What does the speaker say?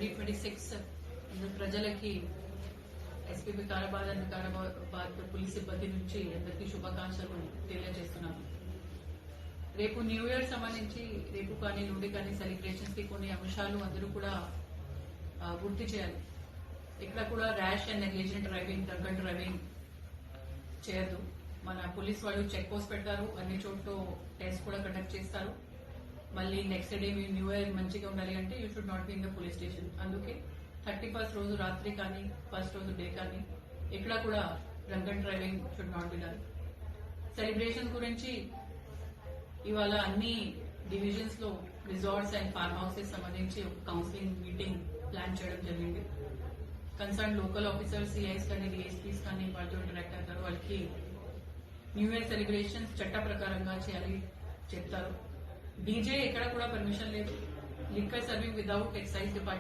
2026 ప్రజలకి SP Vikarabad and Vikarabad police సిబ్బంది నుంచి అందరికీ శుభాకాంక్షలు తెలియజేస్తున్నాను. రేపు న్యూ ఇయర్ సంబంధించి రేపు కానీ నుండి కానీ సెలబ్రేషన్స్ కి కొన్ని అంశాలు అందరూ కూడా గుర్తు చేయాలి. ఇక్కడ కూడా rash and negligent driving, drunken driving చేయొద్దు. మన పోలీస్ వాళ్ళు చెక్ పోస్ట్ పెడతారు, అన్ని చోట్ల టెస్ట్ కూడా కండక్ట్ చేస్తారు. మళ్ళీ నెక్స్ట్ డే మీ న్యూ ఇయర్ మంచిగా ఉండాలి అంటే you should not be in the police station. అందుకే 31st రోజు రాత్రి కానీ ఫస్ట్ రోజు డే కానీ ఇక్కడ కూడా drunken driving should not be done. Celebration గురించి ఇవాళ అన్ని డివిజన్స్ లో రిసార్ట్స్ అండ్ ఫార్మ్ హౌసెస్ సంబంధించి ఒక కౌన్సిలింగ్ మీటింగ్ ప్లాన్ చేయడం జరిగింది. కన్సర్న్ లోకల్ ఆఫీసర్స్, సిఐస్ కానీ డిఎస్పీస్ కానీ వాళ్ళతో ఇంటరాక్ట్ అవుతారు. వాళ్ళకి న్యూ ఇయర్ సెలబ్రేషన్స్ చట్ట ప్రకారంగా చేయాలి చెప్తారు. డీజే ఎక్కడ కూడా పర్మిషన్ లేదు. Liquor serving without excise department